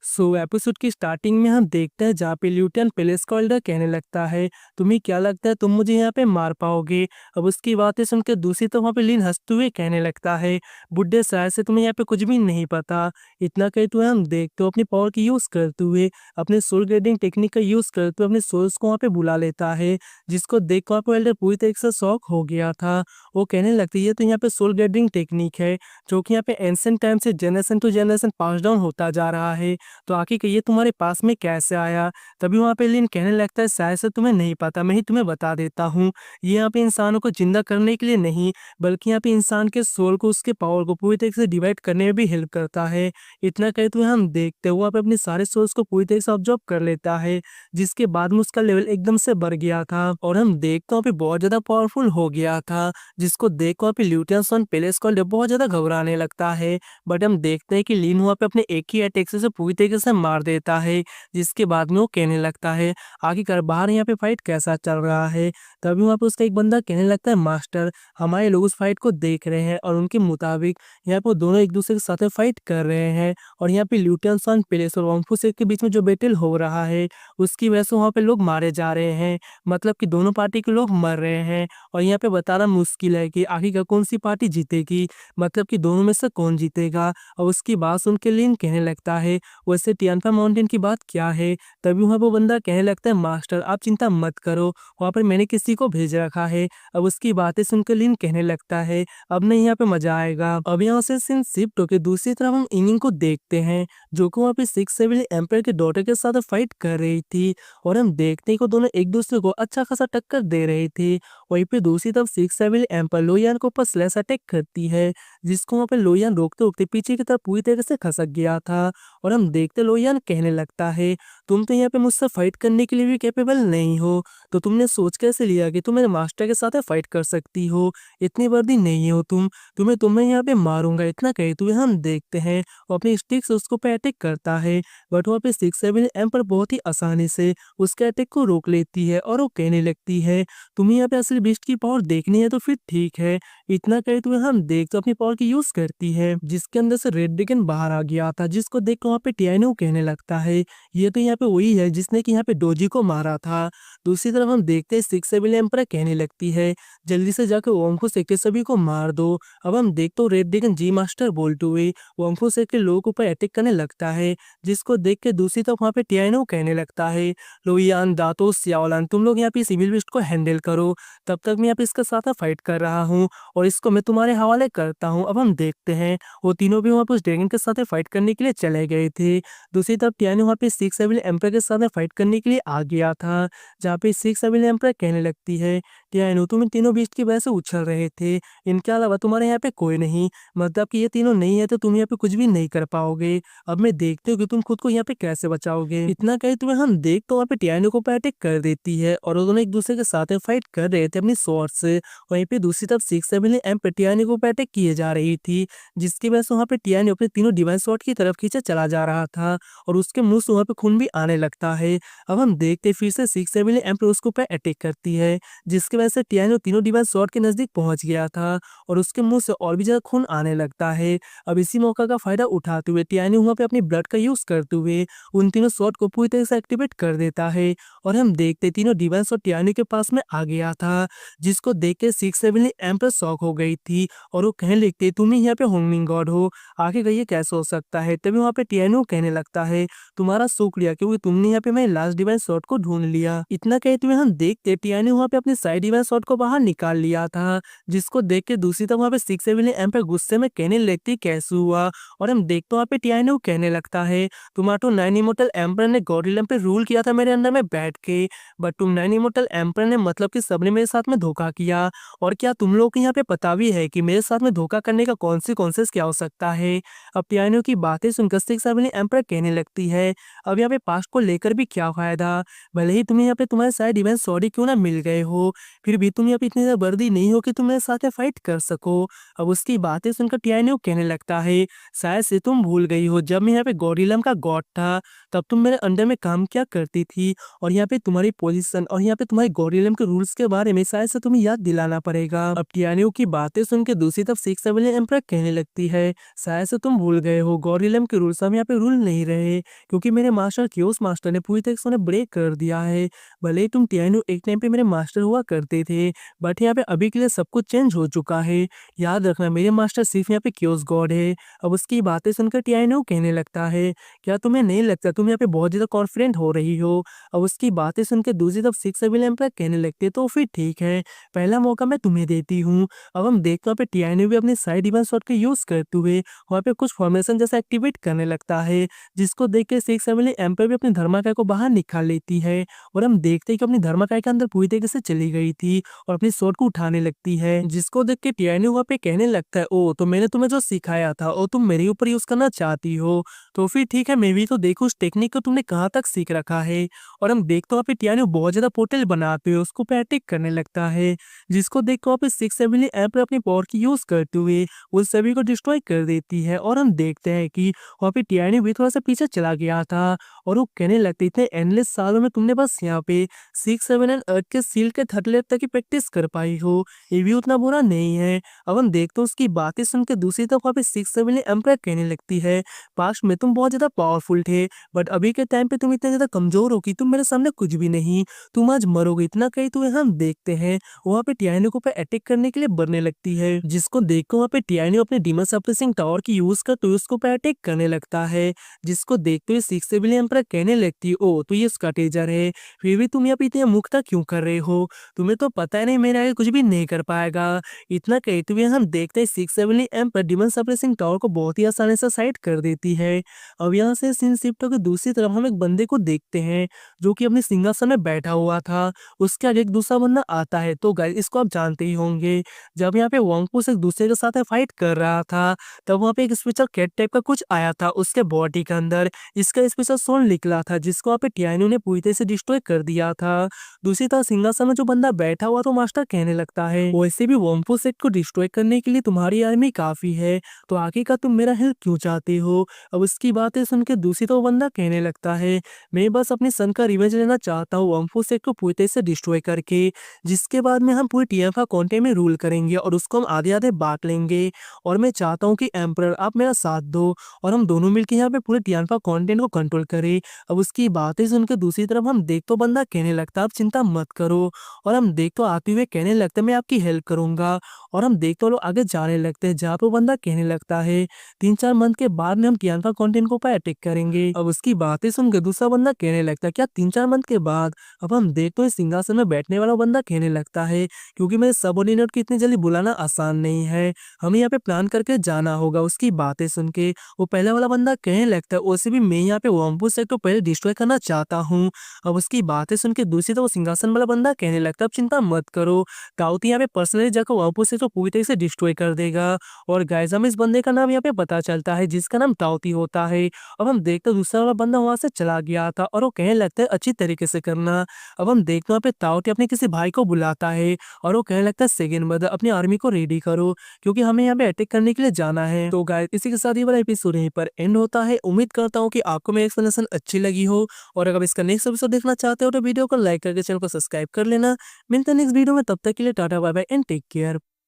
Episode की starting में हम देखते हैं जहाँ पे ल्यूटियन पेलेस का होल्डर कहने लगता है, तुम्हें क्या लगता है तुम मुझे यहाँ पे मार पाओगे। अब उसकी बातें सुनकर दूसरी तरफ वहाँ पे लिन हंसते हुए कहने लगता है, बुड्ढे शायद से तुम्हें यहाँ पे कुछ भी नहीं पता। इतना कहते हुए हम देखते हो अपनी पावर की यूज करते हुए, अपने सोल ग्रेडिंग टेक्निक का यूज करते हुए अपने सोल्स को वहाँ पे बुला लेता है, जिसको देख कर वहाँ पे होल्डर पूरी तरीके से शॉक हो गया था। वो कहने लगती है तो यहाँ पे सोल ग्रेडिंग टेक्निक है जो कि यहाँ पे एंशिएंट टाइम से generation to generation pass down होता जा रहा है, तो आखिर ये तुम्हारे पास में कैसे आया। तभी वहाँ पे लिन कहने लगता है शायद से तुम्हें नहीं पता, मैं ही तुम्हें बता देता हूँ। ये यहाँ पे इंसानों को जिंदा करने के लिए नहीं, बल्कि यहाँ पे इंसान के सोल को, उसके पावर को पूरी तरीके से डिवाइड करने में भी हेल्प करता है। इतना कहते हुए हम देखते हैं वहाँ पे अपने सारे सोल्स को पूरी तरीके से ऑब्जर्व कर लेता है, जिसके बाद में उसका लेवल एकदम से बढ़ गया था और हम देखते वहाँ पे बहुत ज्यादा पावरफुल हो गया था, जिसको देख वहाँ पे ल्यूटियन सन पेलेस को बहुत ज्यादा घबराने लगता है। बट हम देखते हैं कि लिन वहाँ पे अपने एक ही अटैक से पूरी तरीके से मार देता है, जिसके बाद में वो कहने लगता है आखिरकार बाहर यहाँ पे फाइट कैसा चल रहा है। तभी वहाँ पे उसका एक बंदा कहने लगता है मास्टर, हमारे लोग उस फाइट को देख रहे हैं और उनके मुताबिक यहाँ पे वो दोनों एक दूसरे के साथ फाइट कर रहे हैं, और यहाँ पे ल्यूटियन सन पेलेस और वंगफू सेक के बीच में जो बैटल हो रहा है उसकी वजह से वहाँ पे लोग मारे जा रहे हैं, मतलब कि दोनों पार्टी के लोग मर रहे हैं। और यहाँ पे बताना मुश्किल है कि आखिरकार कौन सी पार्टी जीतेगी, मतलब कि दोनों में से कौन जीतेगा। और उसकी बात सुन के लिन कहने लगता है वैसे टियानफा माउंटेन की बात क्या है। तभी वहाँ वो बंदा कहने लगता है मास्टर आप चिंता मत करो, वहाँ पर मैंने किसी को भेज रखा है। अब उसकी बातें सुनकर लिन कहने लगता है अब नहीं यहाँ पे मजा आएगा। अब यहाँ से सीन शिफ्ट होकर दूसरी तरफ हम इनिंग को देखते हैं, जो कि वहाँ पे 6 एम्पायर के डॉटर के साथ फाइट कर रही थी, और हम देखते हैं कि दोनों एक दूसरे को अच्छा खासा टक्कर दे रहे थे। वहीं पे दूसरी तरफ 6 एम्पायर लोयान के ऊपर स्लैश अटैक करती है, जिसको वहाँ पे लोयान रोकते रोकते पीछे की तरफ पूरी तरह से खसक गया था। और हम देखते लोयान कहने लगता है तुम तो यहाँ पे मुझसे फाइट करने के लिए भी कैपेबल नहीं हो, तो तुमने सोच कैसे लिया कि तुम मेरे मास्टर के साथ फाइट कर सकती हो, इतनी वर्दी नहीं हो तुम, तुम्हें यहाँ पे मारूंगा। इतना कहते हुए हम देखते हैं वो अपनी स्टिक से उसको पे अटैक करता है, बट वहाँ पे 6 एम्पर बहुत ही आसानी से उसके अटैक को रोक लेती है और वो कहने लगती है तुम्हें यहाँ पे असली बीस्ट की पावर देखनी है तो फिर ठीक है। इतना कहते हुए हम देख तो अपनी पावर की यूज करती है, जिसके अंदर से रेड ड्रैगन बाहर आ गया था, जिसको देख कर वहाँ पे टियानो कहने लगता है ये तो यहाँ पे वही है जिसने कि यहाँ पे डोजी को मारा था। दूसरी तरफ हम देखते हैं 6 एम्पर कहने लगती है जल्दी से जाकर वोंगफू सेक के सभी को मार दो। अब हम देखते हो रेड ड्रैगन जी मास्टर बोलते हुए वोंगफू सेक के लोगों के ऊपर अटैक करने लगता है, जिसको देख के दूसरी तरफ वहाँ पे टियानो कहने लगता है लोयान दातो सियाओलान तुम लोग यहाँ पे सिविल बिस्ट को हैंडल करो, तब तक मैं यहाँ पे इसके साथ फाइट कर रहा हूँ और इसको मैं तुम्हारे हवाले करता हूँ। अब हम देखते हैं वो तीनों भी वहाँ पे उस ड्रैगन के साथ फाइट करने के लिए चले गए थे। दूसरी तरफ टियानो वहाँ पे 6 एम्पर के साथ फाइट करने के लिए आ गया था, जहाँ पे 6 एम्पर कहने लगती है टियानो तुम इन तीनों बीस्ट की वजह से उछल रहे थे, इनके अलावा तुम्हारे यहाँ पे कोई नहीं, मतलब कि ये तीनों नहीं है तो तुम यहाँ पे कुछ भी नहीं कर पाओगे। अब मैं देखते हो कि तुम खुद को यहाँ पे कैसे बचाओगे। इतना कहे तुम्हें हम देख तो वहाँ पे टियानो को अटैक कर देती है और वो दोनों एक दूसरे के साथ फाइट कर रहे थे अपनी स्वॉर्ड से। वहीं पे दूसरी तरफ 6 टियानो को अटैक किए जा रही थी, जिसकी वजह से वहाँ पे टियानो अपने तीनों डिवाइन स्वॉर्ड की तरफ खींचा चला जा रहा था और उसके मुंह से वहाँ पे खून भी आने लगता है। अब हम देखते फिर से 6 उसके ऊपर अटैक करती है, जिसकी वजह से टियानो तीनों डिवाइन स्वॉर्ड के नजदीक पहुंच गया था और उसके मुंह से और भी ज्यादा खून आने लगता है। अब इसी मौका का फायदा उठाते हुए टियानो वहाँ पे अपनी ब्लड का यूज करते हुए उन तीनों स्वॉर्ड को पूरी तरह से एक्टिवेट कर देता है, और हम देखते तीनों डिवाइन स्वॉर्ड टियानो के पास में आ गया था, जिसको देख के 6 शॉक हो गई थी और वो कहने लगते तुम ही यहाँ पे होमिंग गॉड हो, आगे ये कैसे हो सकता है। तभी वहाँ पे टियानो कहने लगता है तुम्हारा शुक्रिया क्योंकि तुमने यहाँ पे मेरे लास्ट डिवाइन स्वॉर्ड को ढूंढ लिया। इतना कहते हुए हम देखते टियानो वहाँ पे अपने साइड डिवाइन स्वॉर्ड को बाहर निकाल लिया था, जिसको देख के दूसरी तरफ वहाँ पे 6 गुस्से में कहने लगती कैसे हुआ। और हम देखते वहाँ पे टियानो कहने लगता है तुम्हारा तो 9 इमोर्टल एम्पर ने गॉडरिलम पे रूल किया था मेरे अंदर में बैठ के, बट तुम 9 इमोर्टल एम्पर ने मतलब कि सबने मेरे साथ में धोखा किया, और क्या तुम लोग को यहाँ पे पता भी है कि मेरे साथ में धोखा करने का कॉन्सिक्वेंसेस क्या हो सकता है। अब टियानो की बातें सुनकर 6 एम्पर कहने लगती है अब यहाँ पे पास्ट को लेकर भी क्या फायदा, भले ही तुम्हें यहाँ पे तुम्हारे सारे डिवाइन सॉरी क्यों ना मिल गए हो, फिर भी तुम यहाँ पे इतनी ज़्यादा वर्दी नहीं हो कि तुम मेरे साथ फाइट कर सको। अब उसकी बातें सुनकर टियानो कहने लगता है, शायद से तुम भूल गई हो, जब मैं यहाँ पे गॉरिलम का गॉड था, तब तुम मेरे अंडर में काम क्या करती थी, और यहाँ पे तुम्हारी पोजीशन और यहाँ पे तुम्हारे गॉरिलम के रूल्स के बारे में शायद से तुम्हें याद दिलाना पड़ेगा। अब टियानो की बातें सुन के दूसरी तरफ 6 एम्परर कहने लगती है, शायद से तुम भूल गए हो, गॉरिलम के रूल्स हम यहाँ पे रूल नहीं रहे, क्योंकि मेरे मास्टर क्योस मास्टर ने पूरी तरह से उन्हें ब्रेक कर दिया है। भले ही तुम टियानो एक टाइम पे मेरे मास्टर हुआ करते थे, बट यहाँ पे अभी के लिए सब कुछ चेंज हो चुका है। याद रखना, मेरे मास्टर सिर्फ यहाँ पे क्योस गॉड है। अब उसकी बातें सुनकर टियानो कहने लगता है, क्या तुम्हें नहीं लगता तुम यहाँ पे बहुत ज्यादा कॉन्फिडेंट हो रही हो। अब उसकी बातें सुनकर दूसरी तरफ 6 एम्परर कहने लगते, तो फिर ठीक है, पहला मौका मैं तुम्हें देती हूँ। अब हम देखते हैं पे टियानो भी अपने साइड इवेंट शॉट का यूज करते हुए वहाँ पे कुछ फॉर्मेशन जैसा एक्टिवेट करने लगता है, जिसको देख के 6 एम्परर भी अपनी धर्माकाय को बाहर निकाल लेती है। और हम देखते हैं कि अपनी धर्माकाय के अंदर पूरी तरीके से चली गई थी और अपनी स्वॉर्ड को उठाने लगती है, जिसको देख के टियानो वहाँ पे कहने लगता है, ओ तो मैंने तुम्हें जो सिखाया था और तुम मेरे ऊपर यूज करना चाहती हो, तो फिर ठीक है, मैं भी तो देखूं उस टेक्निक को तुमने कहाँ तक सीख रखा है। और हम देखते वहाँ पे टियानो बहुत ज्यादा पोर्टल बनाते हुए उसको पे अटैक करने लगता है, जिसको देख के वहाँ पे 6 एम्परर अपनी पावर की यूज करते हुए उस सभी को डिस्ट्रॉय कर देती है। और हम देखते हैं कि वहाँ पे टियानो भी थोड़ा सा पीछे चला गया था और वो कहने लगते, इतने एंडलेस सालों में तुमने बस यहाँ पे 6 7 एंड अर्थ के सील के थर्ड लेवल तक की प्रैक्टिस कर पाई हो, ये भी उतना बुरा नहीं है। अब हम देखते हैं उसकी बातें सुनकर दूसरी तरफ वहाँ पे 6 7 एम्परर कहने लगती है, पास्ट में तुम बहुत ज्यादा पावरफुल थे, बट अभी के टाइम पे तुम इतने ज्यादा कमजोर हो कि तुम मेरे सामने कुछ भी नहीं, तुम आज मरोगे। इतना कही तो हम देखते हैं वहाँ पे टियानो को पे अटैक करने के लिए बढ़ने लगती है, जिसको देखकर वहाँ पे टियानो अपने डीमन सप्रेसिंग टावर की यूज कर तो उसको पे अटैक करने लगता है, जिसको देखते हुए 6 एम्परर कहने लगती, ओ तो ये उसका टेजर है, फिर भी तुम यहाँ पे इतने मुक्ता क्यों कर रहे हो, तुम्हें तो पता है नहीं मेरे आगे कुछ भी नहीं कर पाएगा। इतना कहते हुए हम देखते हैं 6 एम्परर डीमन सप्रेसिंग टावर को बहुत ही आसानी से साइड कर देती है। अब यहाँ से सीन शिफ्ट होकर दूसरी तरफ हम एक बंदे को देखते हैं जो कि अपने सिंहासन में बैठा हुआ था, उसके आगे एक दूसरा बंदा आता है। तो गाइस इसको आप जानते ही होंगे, जब यहाँ पे वॉन्गपुस एक दूसरे के साथ फाइट कर रहा था, तब वहाँ पे एक स्पेशल कैट टाइप का कुछ आया था उसके बॉडी के अंदर, इसका स्पेशल सोल निकला था, जिसको वहाँ पे टियानो ने पूरी तरह से डिस्ट्रॉय कर दिया था। दूसरी तरफ सिंहासन में जो बंदा बैठा हुआ तो मास्टर कहने लगता है, वैसे भी वॉन्गपुस को डिस्ट्रॉय करने के लिए तुम्हारी आर्मी काफी है, तो आगे का तुम मेरा हेल्प क्यों चाहते हो। अब उसकी बातें सुन के दूसरी तो बंदा कहने लगता है, मैं बस अपने सन का रिवेंज लेना चाहता हूँ वॉन्गफू सेट को पूरी तरह से डिस्ट्रॉय करके, जिसके बाद में हम पूरी टीएफआ कॉन्टे में रूल करेंगे और उसको हम आधे आधे बांट लेंगे। और मैं चाहता हूँ कि एम्परर आप मेरा साथ दो और हम दोनों मिलकर यहाँ पे पूरे टीएफआ कॉन्टेंट को कंट्रोल करें। अब उसकी बातें सुनकर दूसरी तरफ हम देख तो बंदा कहने लगता, आप चिंता मत करो, और हम देख तो आते हुए कहने लगते मैं आपकी हेल्प करूंगा। और हम देख तो लोग आगे जाने लगते हैं, जहाँ पे बंदा कहने लगता है 3 4 मंथ के बाद में हम टियानफा कंटेंट को पर अटैक करेंगे। अब उसकी बातें सुनकर दूसरा बंदा कहने लगता है, क्या 3 4 मंथ के बाद। अब हम देख तो इस सिंहासन में बैठने वाला बंदा कहने लगता है, क्योंकि मेरे सबऑर्डिनेट को इतनी जल्दी बुलाना आसान नहीं है, हमें यहाँ पे प्लान करके जाना होगा। उसकी बातें सुन के वो पहले वाला बंदा कहने लगता है, वैसे भी मैं यहाँ पे वॉम्पूस सेक्टर को पहले डिस्ट्रॉय करना चाहता हूँ। अब उसकी बातें सुन के दूसरी तो वो सिंहासन वाला बंदा कहने लगता है, अब चिंता मत करो, ताउती यहाँ पे पर्सनली जाकर वॉम्पूस सेक्टर को पूरी तरीके से डिस्ट्रॉय कर देगा। और गाइस हमें इस बंदे का नाम यहाँ पे पता चलता है, जिसका नाम ताउती होता है। अब हम देखते दूसरा वाला बंदा वहां से चला गया था और वो कहने लगता है अच्छी तरीके से करना। अब हम देखते वहाँ पे ताउती अपने किसी भाई को बुलाता है और वो कहने लगता है सेकंड ब्रदर अपनी आर्मी को रेडी करो, क्योंकि हमें यहाँ पे अटैक करने के लिए जाना है। तो गाइस इसी के साथ ये वाला एपिसोड यहीं पर एंड होता है। उम्मीद करता हूँ कि आपको मेरी एक्सप्लेनेशन अच्छी लगी हो, और अगर इसका नेक्स्ट एपिसोड देखना चाहते हो तो वीडियो को लाइक करके चैनल को सब्सक्राइब कर लेना। मिलते हैं नेक्स्ट वीडियो में, तब तक के लिए tata bye bye and take care.